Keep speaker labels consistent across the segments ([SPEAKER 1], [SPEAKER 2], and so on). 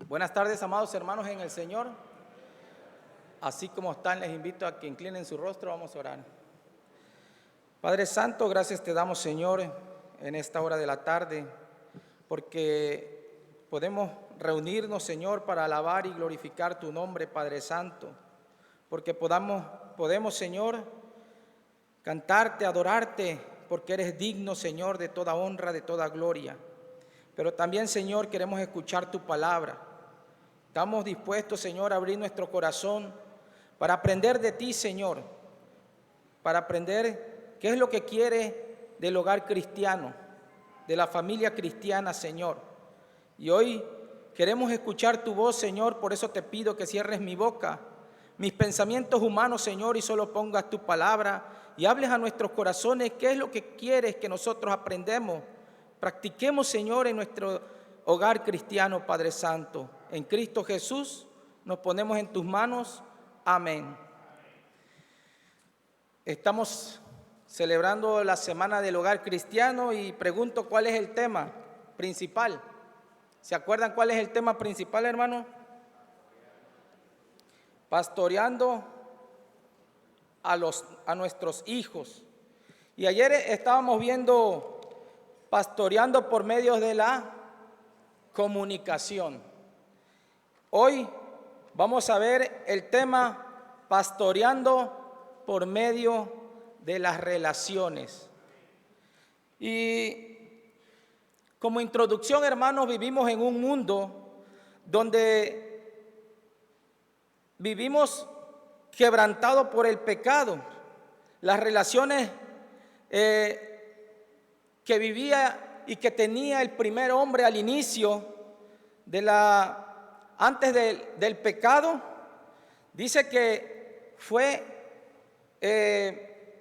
[SPEAKER 1] Buenas tardes, amados hermanos en el Señor. Así como están, les invito a que inclinen su rostro, vamos a orar. Padre Santo, gracias te damos, Señor, en esta hora de la tarde, porque podemos reunirnos, Señor, para alabar y glorificar tu nombre, Padre Santo, porque podemos, Señor, cantarte, adorarte, porque eres digno, Señor, de toda honra, de toda gloria. Pero también, Señor, queremos escuchar tu palabra. Estamos dispuestos, Señor, a abrir nuestro corazón para aprender de ti, Señor, para aprender qué es lo que quiere del hogar cristiano, de la familia cristiana, Señor. Y hoy queremos escuchar tu voz, Señor, por eso te pido que cierres mi boca, mis pensamientos humanos, Señor, y solo pongas tu palabra y hables a nuestros corazones qué es lo que quieres que nosotros aprendamos, practiquemos, Señor, en nuestro hogar cristiano, Padre Santo. En Cristo Jesús nos ponemos en tus manos. Amén. Estamos celebrando la Semana del Hogar Cristiano y pregunto cuál es el tema principal. ¿Se acuerdan cuál es el tema principal, hermano? Pastoreando a nuestros hijos. Y ayer estábamos viendo pastoreando por medio de la comunicación. Hoy vamos a ver el tema pastoreando por medio de las relaciones. Y como introducción, hermanos, vivimos en un mundo donde vivimos quebrantados por el pecado. Las relaciones que vivía y que tenía el primer hombre al inicio antes del pecado, dice que fue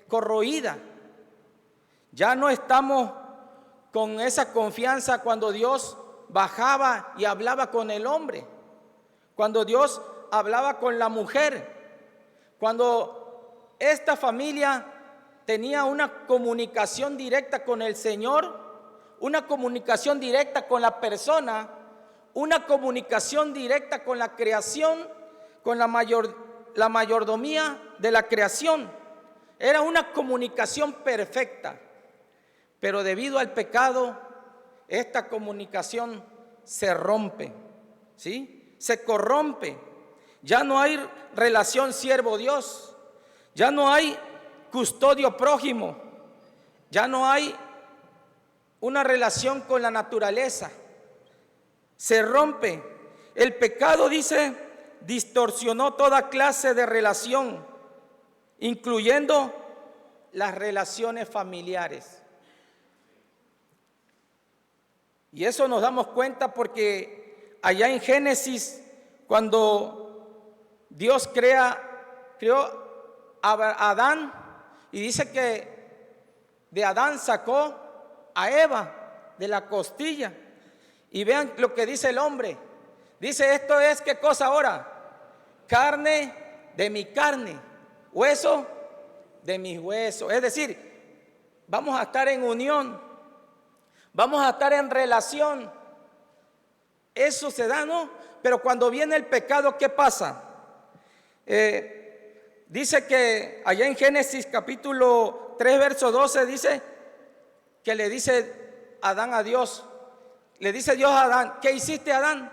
[SPEAKER 1] corroída. Ya no estamos con esa confianza cuando Dios bajaba y hablaba con el hombre, cuando Dios hablaba con la mujer, cuando esta familia tenía una comunicación directa con el Señor, una comunicación directa con la persona, una comunicación directa con la creación, con la mayordomía de la creación. Era una comunicación perfecta, pero debido al pecado, esta comunicación se rompe, ¿sí? Se corrompe. Ya no hay relación siervo-Dios, ya no hay custodio prójimo, ya no hay una relación con la naturaleza. Se rompe. El pecado, dice, distorsionó toda clase de relación, incluyendo las relaciones familiares. Y eso nos damos cuenta porque allá en Génesis, cuando Dios creó a Adán, y dice que de Adán sacó a Eva de la costilla. Y vean lo que dice el hombre. Dice, esto es, ¿qué cosa ahora? Carne de mi carne, hueso de mis huesos. Es decir, vamos a estar en unión, vamos a estar en relación. Eso se da, ¿no? Pero cuando viene el pecado, ¿qué pasa? Dice que allá en Génesis capítulo 3, verso 12, dice que le dice Adán a Dios. Le dice Dios a Adán, ¿qué hiciste, Adán?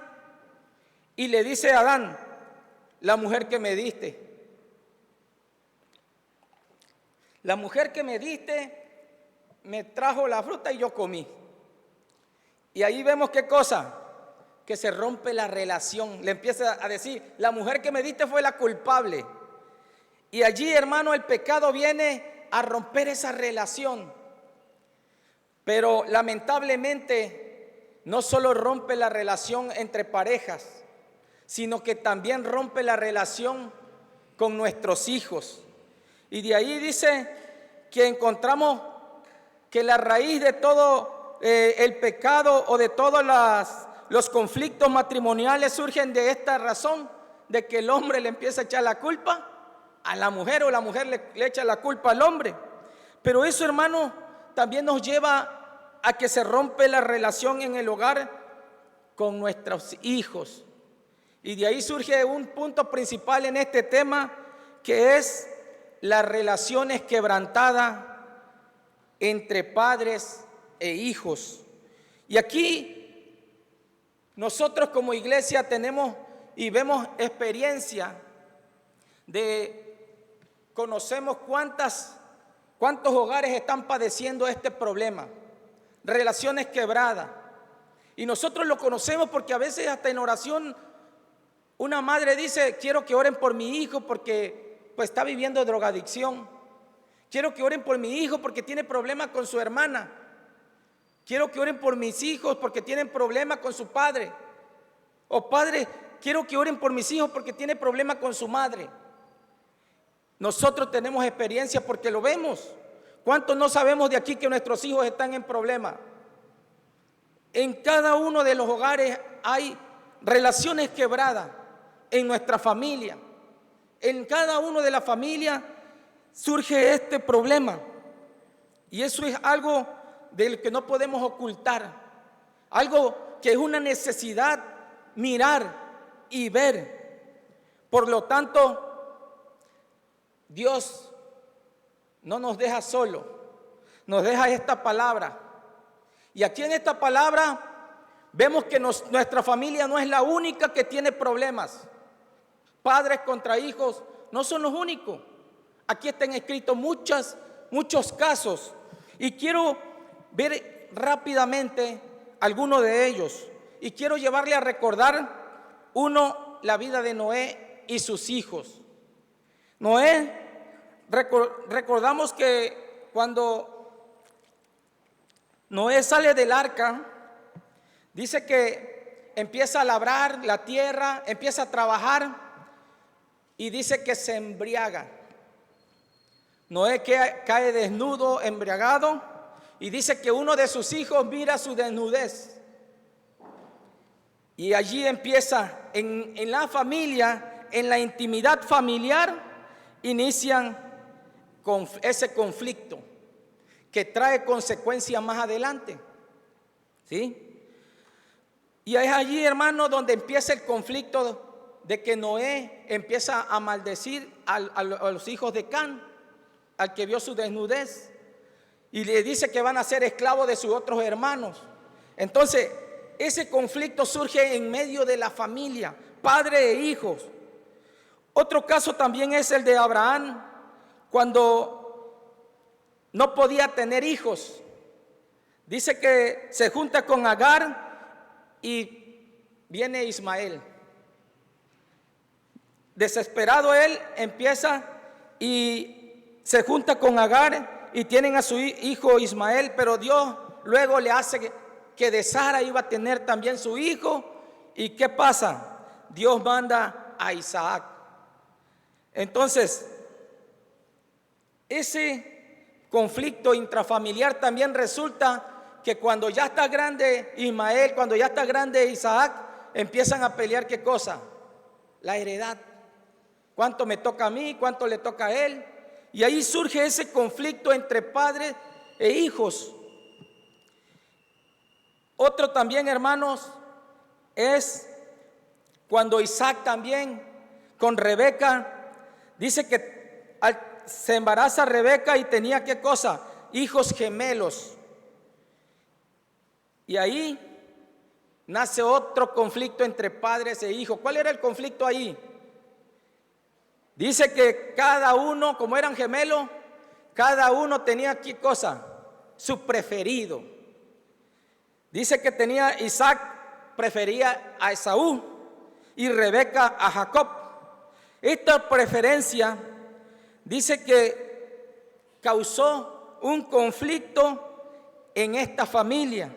[SPEAKER 1] Y le dice a Adán, la mujer que me diste. La mujer que me diste me trajo la fruta y yo comí. Y ahí vemos qué cosa, que se rompe la relación. Le empieza a decir, la mujer que me diste fue la culpable. Y allí, hermano, el pecado viene a romper esa relación. Pero lamentablemente no solo rompe la relación entre parejas, sino que también rompe la relación con nuestros hijos. Y de ahí dice que encontramos que la raíz de todo el pecado o de todos los conflictos matrimoniales surgen de esta razón, de que el hombre le empieza a echar la culpa a la mujer o la mujer le echa la culpa al hombre. Pero eso, hermano, también nos lleva a que se rompe la relación en el hogar con nuestros hijos. Y de ahí surge un punto principal en este tema, que es las relaciones quebrantadas entre padres e hijos. Y aquí nosotros como iglesia tenemos y vemos experiencia conocemos cuántos hogares están padeciendo este problema, relaciones quebradas. Y nosotros lo conocemos porque a veces hasta en oración una madre dice: quiero que oren por mi hijo porque pues está viviendo drogadicción. Quiero que oren por mi hijo porque tiene problemas con su hermana. Quiero que oren por mis hijos porque tienen problemas con su padre. O padre, quiero que oren por mis hijos porque tiene problemas con su madre. Nosotros tenemos experiencia porque lo vemos. ¿Cuántos no sabemos de aquí que nuestros hijos están en problemas? En cada uno de los hogares hay relaciones quebradas en nuestra familia. En cada uno de las familias surge este problema. Y eso es algo del que no podemos ocultar. Algo que es una necesidad mirar y ver. Por lo tanto, Dios no nos deja solo, nos deja esta palabra. Y aquí en esta palabra vemos que nuestra familia no es la única que tiene problemas. Padres contra hijos no son los únicos. Aquí están escritos muchos casos. Y quiero ver rápidamente algunos de ellos. Y quiero llevarle a recordar uno, la vida de Noé y sus hijos. Noé, recordamos que cuando Noé sale del arca, dice que empieza a labrar la tierra, empieza a trabajar y dice que se embriaga. Noé cae desnudo, embriagado, y dice que uno de sus hijos mira su desnudez. Y allí empieza, en la familia, en la intimidad familiar, inician ese conflicto que trae consecuencias más adelante. ¿Sí? Y es allí, hermano, donde empieza el conflicto de que Noé empieza a maldecir a los hijos de Can, al que vio su desnudez, y le dice que van a ser esclavos de sus otros hermanos. Entonces, ese conflicto surge en medio de la familia, padre e hijos. Otro caso también es el de Abraham, cuando no podía tener hijos. Dice que se junta con Agar y viene Ismael. Desesperado él empieza y se junta con Agar y tienen a su hijo Ismael, pero Dios luego le hace que de Sara iba a tener también su hijo. ¿Y qué pasa? Dios manda a Isaac. Entonces, ese conflicto intrafamiliar también resulta que cuando ya está grande Ismael, cuando ya está grande Isaac, empiezan a pelear ¿qué cosa? La heredad. ¿Cuánto me toca a mí? ¿Cuánto le toca a él? Y ahí surge ese conflicto entre padres e hijos. Otro también, hermanos, es cuando Isaac también con Rebeca, dice que se embaraza Rebeca y tenía ¿qué cosa? Hijos gemelos. Y ahí nace otro conflicto entre padres e hijos. ¿Cuál era el conflicto ahí? Dice que cada uno, como eran gemelos, cada uno tenía ¿qué cosa? Su preferido. Dice que Isaac prefería a Esaú y Rebeca a Jacob. Esta preferencia dice que causó un conflicto en esta familia.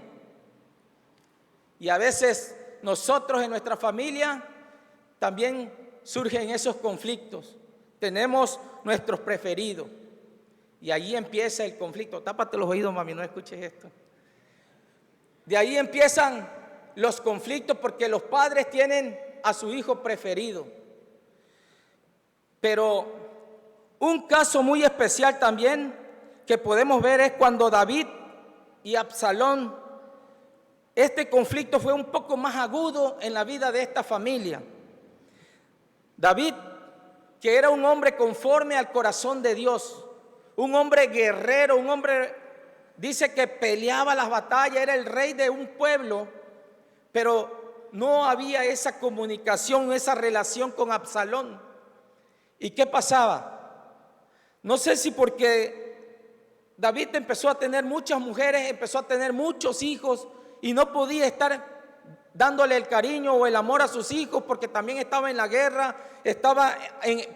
[SPEAKER 1] Y a veces nosotros en nuestra familia también surgen esos conflictos. Tenemos nuestros preferidos. Y allí empieza el conflicto. Tápate los oídos, mami, no escuches esto. De ahí empiezan los conflictos porque los padres tienen a su hijo preferido. Pero un caso muy especial también que podemos ver es cuando David y Absalón, este conflicto fue un poco más agudo en la vida de esta familia. David, que era un hombre conforme al corazón de Dios, un hombre guerrero, un hombre, dice que peleaba las batallas, era el rey de un pueblo, pero no había esa comunicación, esa relación con Absalón. ¿Y qué pasaba? No sé si porque David empezó a tener muchas mujeres, empezó a tener muchos hijos y no podía estar dándole el cariño o el amor a sus hijos porque también estaba en la guerra, estaba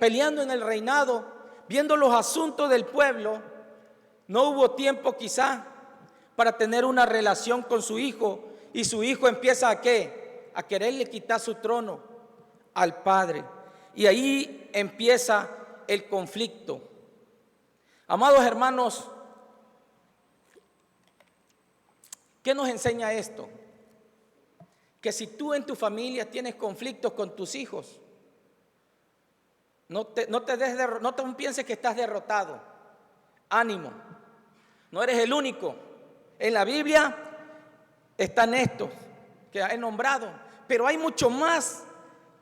[SPEAKER 1] peleando en el reinado, viendo los asuntos del pueblo. No hubo tiempo quizá para tener una relación con su hijo, y su hijo empieza ¿a qué? A quererle quitar su trono al padre, y ahí empieza el conflicto. Amados hermanos, ¿qué nos enseña esto? Que si tú en tu familia tienes conflictos con tus hijos, no pienses que estás derrotado. Ánimo, no eres el único. En la Biblia están estos que he nombrado, pero hay mucho más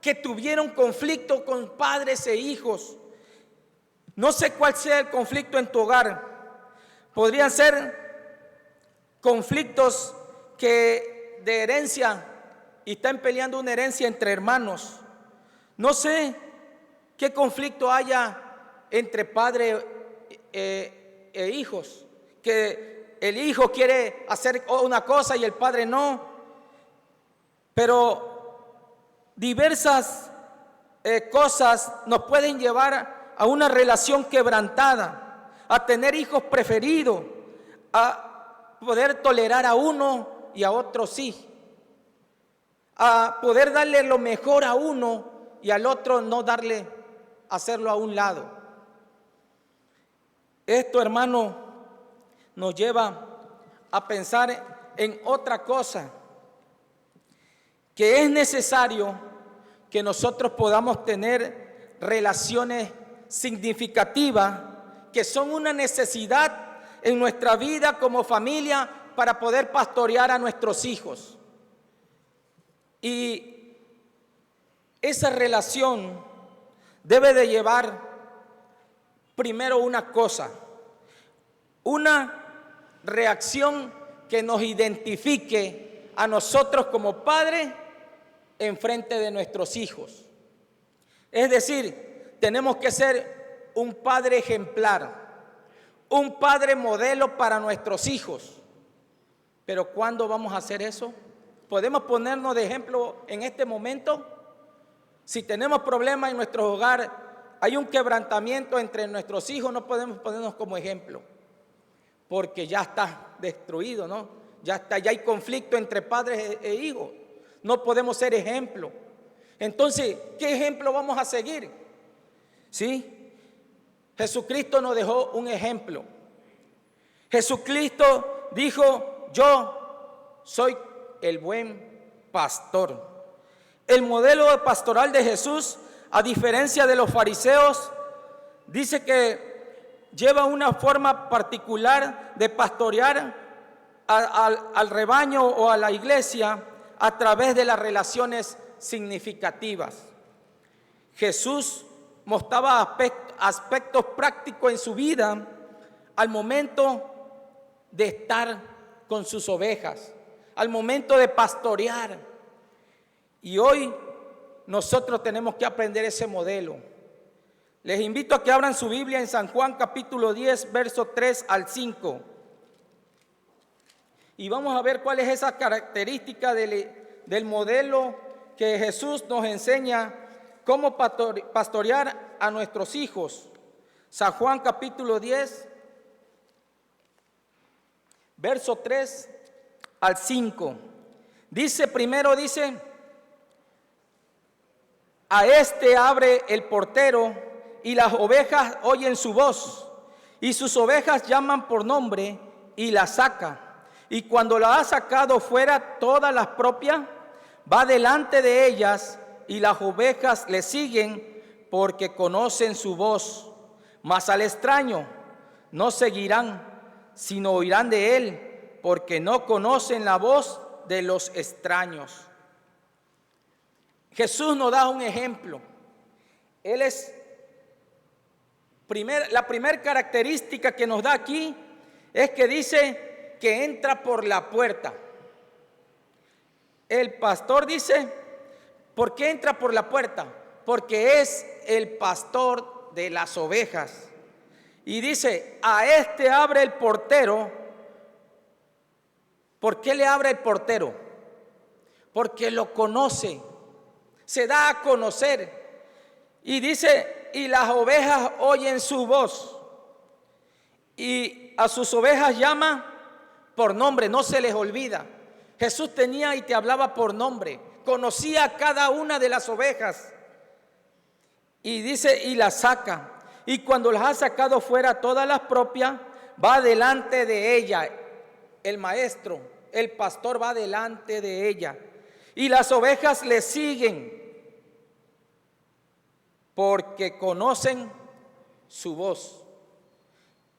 [SPEAKER 1] que tuvieron conflicto con padres e hijos. No sé cuál sea el conflicto en tu hogar. Podrían ser conflictos de herencia, y están peleando una herencia entre hermanos. No sé qué conflicto haya entre padre e hijos, que el hijo quiere hacer una cosa y el padre no, pero diversas cosas nos pueden llevar a una relación quebrantada, a tener hijos preferidos, a poder tolerar a uno y a otro sí, a poder darle lo mejor a uno y al otro no darle, hacerlo a un lado. Esto, hermano, nos lleva a pensar en otra cosa, que es necesario que nosotros podamos tener relaciones significativas, que son una necesidad en nuestra vida como familia para poder pastorear a nuestros hijos. Y esa relación debe de llevar primero una cosa, una reacción que nos identifique a nosotros como padres en frente de nuestros hijos. Es decir, tenemos que ser un padre ejemplar, un padre modelo para nuestros hijos. Pero ¿cuándo vamos a hacer eso? ¿Podemos ponernos de ejemplo en este momento? Si tenemos problemas en nuestro hogar, hay un quebrantamiento entre nuestros hijos, no podemos ponernos como ejemplo, porque ya está destruido, ¿no? Ya hay conflicto entre padres e hijos. No podemos ser ejemplo. Entonces, ¿qué ejemplo vamos a seguir? ¿Sí? Jesucristo nos dejó un ejemplo. Jesucristo dijo: yo soy el buen pastor. El modelo pastoral de Jesús, a diferencia de los fariseos, dice que lleva una forma particular de pastorear al rebaño o a la iglesia a través de las relaciones significativas. Jesús mostraba aspectos prácticos en su vida al momento de estar con sus ovejas, al momento de pastorear. Y hoy nosotros tenemos que aprender ese modelo. Les invito a que abran su Biblia en San Juan capítulo 10, verso 3 al 5. Y vamos a ver cuál es esa característica del modelo que Jesús nos enseña cómo pastorear a nuestros hijos. San Juan capítulo 10, verso 3 al 5. Dice, a este abre el portero y las ovejas oyen su voz, y sus ovejas llaman por nombre y la saca. Y cuando la ha sacado fuera todas las propias, va delante de ellas, y las ovejas le siguen porque conocen su voz. Mas al extraño no seguirán, sino oirán de él, porque no conocen la voz de los extraños. Jesús nos da un ejemplo. Él es, la primera característica que nos da aquí es que dice que entra por la puerta. El pastor dice, ¿por qué entra por la puerta? Porque es el pastor de las ovejas. Y dice, a este abre el portero. ¿Por qué le abre el portero? Porque lo conoce, se da a conocer. Y dice, y las ovejas oyen su voz. Y a sus ovejas llama por nombre, no se les olvida. Jesús tenía y te hablaba por nombre, conocía a cada una de las ovejas. Y dice, y las saca. Y cuando las ha sacado fuera todas las propias, va delante de ella. El maestro, el pastor va delante de ella. Y las ovejas le siguen porque conocen su voz.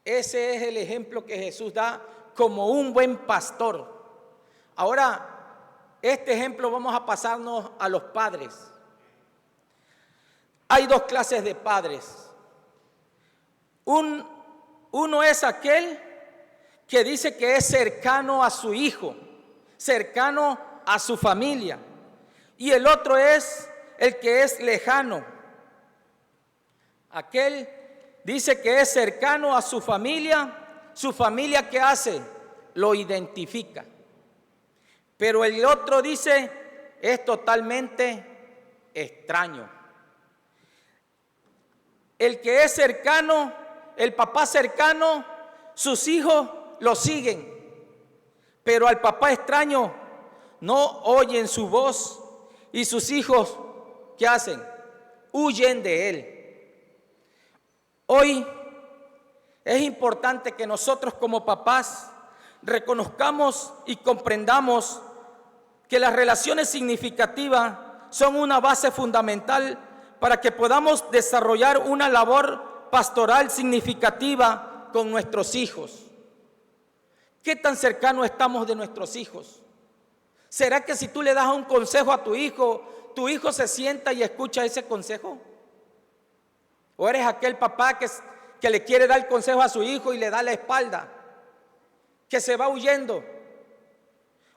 [SPEAKER 1] Ese es el ejemplo que Jesús da como un buen pastor. Ahora, este ejemplo vamos a pasarnos a los padres. Hay dos clases de padres. Uno es aquel que dice que es cercano a su hijo, cercano a su familia. Y el otro es el que es lejano. Aquel dice que es cercano a su familia ¿qué hace? Lo identifica. Pero el otro dice, es totalmente extraño. El que es cercano, el papá cercano, sus hijos lo siguen. Pero al papá extraño no oyen su voz y sus hijos, ¿qué hacen? Huyen de él. Hoy es importante que nosotros como papás reconozcamos y comprendamos que las relaciones significativas son una base fundamental para que podamos desarrollar una labor pastoral significativa con nuestros hijos. ¿Qué tan cercanos estamos de nuestros hijos? ¿Será que si tú le das un consejo a tu hijo se sienta y escucha ese consejo? ¿O eres aquel papá que le quiere dar consejo a su hijo y le da la espalda, que se va huyendo?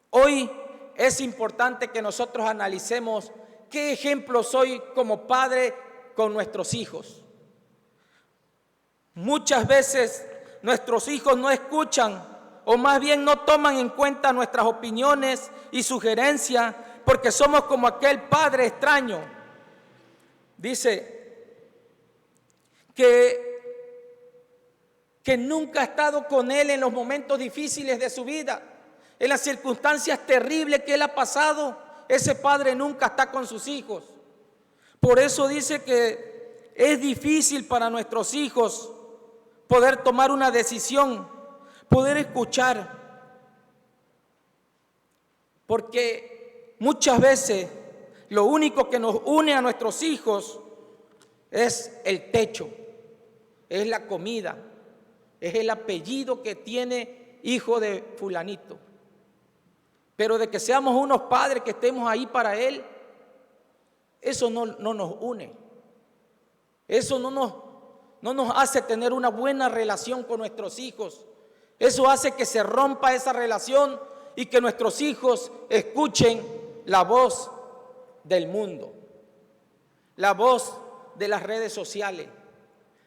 [SPEAKER 1] Hoy es importante que nosotros analicemos qué ejemplo soy como padre con nuestros hijos. Muchas veces nuestros hijos no escuchan o más bien no toman en cuenta nuestras opiniones y sugerencias porque somos como aquel padre extraño. Dice que nunca ha estado con él en los momentos difíciles de su vida, en las circunstancias terribles que él ha pasado. Ese padre nunca está con sus hijos. Por eso dice que es difícil para nuestros hijos poder tomar una decisión, poder escuchar, porque muchas veces lo único que nos une a nuestros hijos es el techo, es la comida, es el apellido que tiene hijo de fulanito. Pero de que seamos unos padres que estemos ahí para él, eso no nos une. Eso no nos hace tener una buena relación con nuestros hijos. Eso hace que se rompa esa relación y que nuestros hijos escuchen la voz del mundo, la voz de las redes sociales,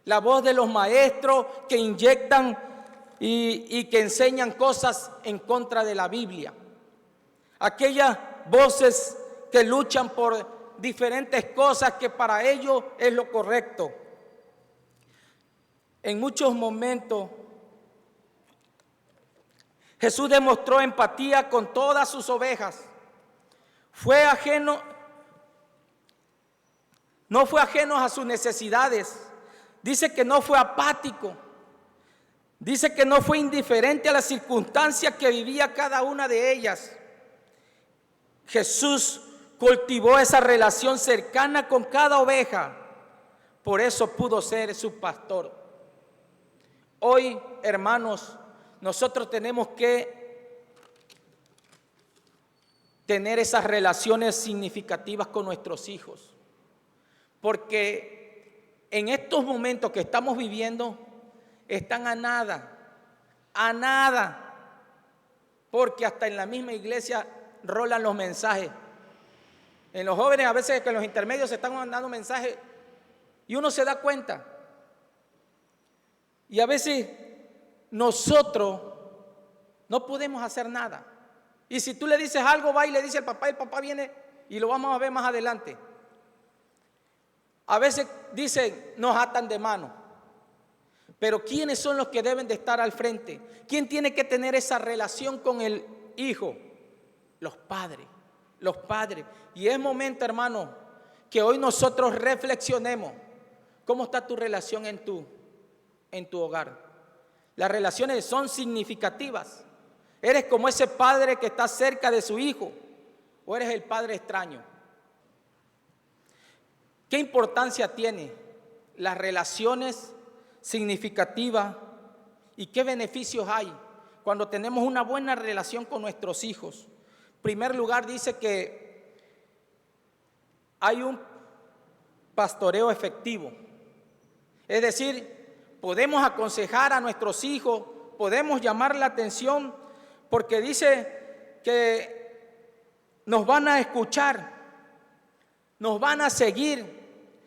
[SPEAKER 1] la voz de los maestros que inyectan y que enseñan cosas en contra de la Biblia. Aquellas voces que luchan por diferentes cosas que para ellos es lo correcto. En muchos momentos Jesús demostró empatía con todas sus ovejas. No fue ajeno a sus necesidades. Dice que no fue apático. Dice que no fue indiferente a las circunstancias que vivía cada una de ellas. Jesús cultivó esa relación cercana con cada oveja. Por eso pudo ser su pastor. Hoy, hermanos, nosotros tenemos que tener esas relaciones significativas con nuestros hijos. Porque en estos momentos que estamos viviendo están a nada, porque hasta en la misma iglesia rolan los mensajes. En los jóvenes a veces que en los intermedios se están mandando mensajes y uno se da cuenta. Y a veces nosotros no podemos hacer nada. Y si tú le dices algo, va y le dice al papá, el papá viene y lo vamos a ver más adelante. A veces dicen, nos atan de mano. Pero ¿quiénes son los que deben de estar al frente? ¿Quién tiene que tener esa relación con el hijo? Los padres. Y es momento, hermano, que hoy nosotros reflexionemos. ¿Cómo está tu relación en tu hogar? Las relaciones son significativas. ¿Eres como ese padre que está cerca de su hijo? ¿O eres el padre extraño? ¿Qué importancia tiene las relaciones significativas y qué beneficios hay cuando tenemos una buena relación con nuestros hijos? En primer lugar, dice que hay un pastoreo efectivo. Es decir, podemos aconsejar a nuestros hijos, podemos llamar la atención, porque dice que nos van a escuchar, nos van a seguir,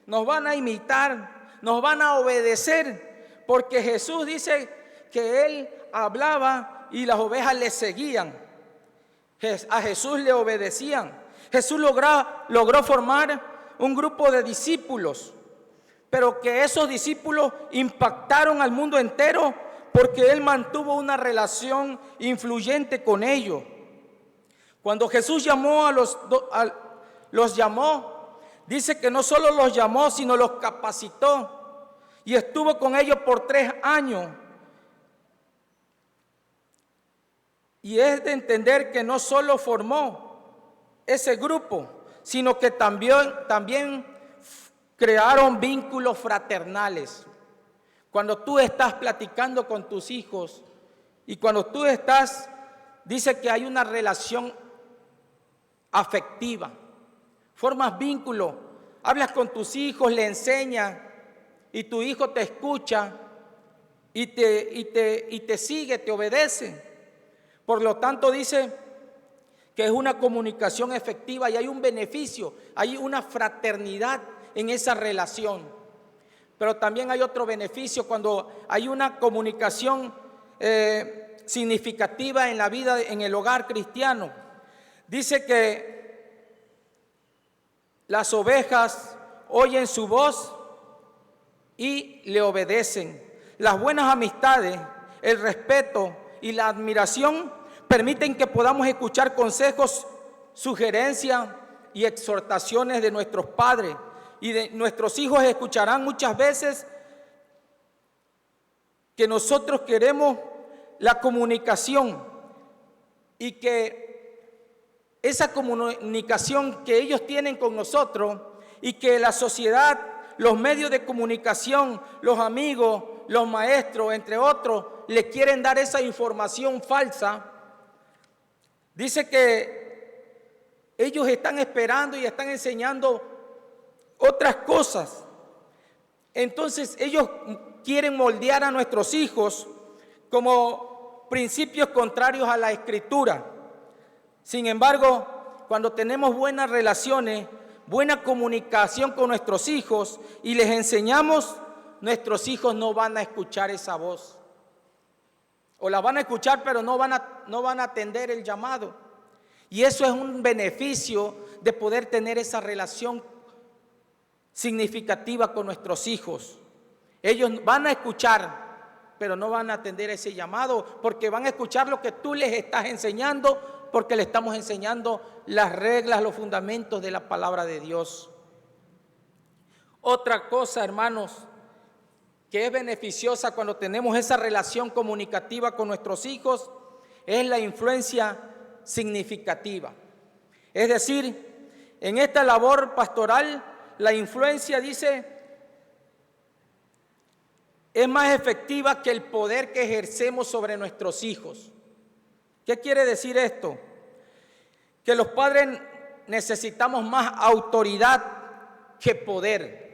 [SPEAKER 1] nos van a imitar, nos van a obedecer, porque Jesús dice que Él hablaba y las ovejas le seguían. A Jesús le obedecían. Jesús logró formar un grupo de discípulos, pero que esos discípulos impactaron al mundo entero porque Él mantuvo una relación influyente con ellos. Cuando Jesús llamó los llamó, dice que no solo los llamó, sino los capacitó y estuvo con ellos por 3 años. Y es de entender que no solo formó ese grupo, sino que también crearon vínculos fraternales. Cuando tú estás platicando con tus hijos y cuando tú dice que hay una relación afectiva, formas vínculo, hablas con tus hijos, le enseñas y tu hijo te escucha y te sigue, te obedece. Por lo tanto dice que es una comunicación efectiva y hay un beneficio, hay una fraternidad en esa relación. Pero también hay otro beneficio cuando hay una comunicación significativa en la vida, en el hogar cristiano. Dice que las ovejas oyen su voz y le obedecen. Las buenas amistades, el respeto y la admiración permiten que podamos escuchar consejos, sugerencias y exhortaciones de nuestros padres. Y de nuestros hijos escucharán muchas veces que nosotros queremos la comunicación y que esa comunicación que ellos tienen con nosotros y que la sociedad, los medios de comunicación, los amigos, los maestros, entre otros, le quieren dar esa información falsa. Dice que ellos están esperando y están enseñando otras cosas. Entonces ellos quieren moldear a nuestros hijos como principios contrarios a la Escritura. Sin embargo, cuando tenemos buenas relaciones, buena comunicación con nuestros hijos y les enseñamos, nuestros hijos no van a escuchar esa voz. O la van a escuchar, pero no van a atender el llamado. Y eso es un beneficio de poder tener esa relación significativa con nuestros hijos. Ellos van a escuchar, pero no van a atender ese llamado, porque van a escuchar lo que tú les estás enseñando, porque le estamos enseñando las reglas, los fundamentos de la palabra de Dios. Otra cosa, hermanos, que es beneficiosa cuando tenemos esa relación comunicativa con nuestros hijos, es la influencia significativa. Es decir, en esta labor pastoral, la influencia, dice, es más efectiva que el poder que ejercemos sobre nuestros hijos. ¿Qué quiere decir esto? Que los padres necesitamos más autoridad que poder.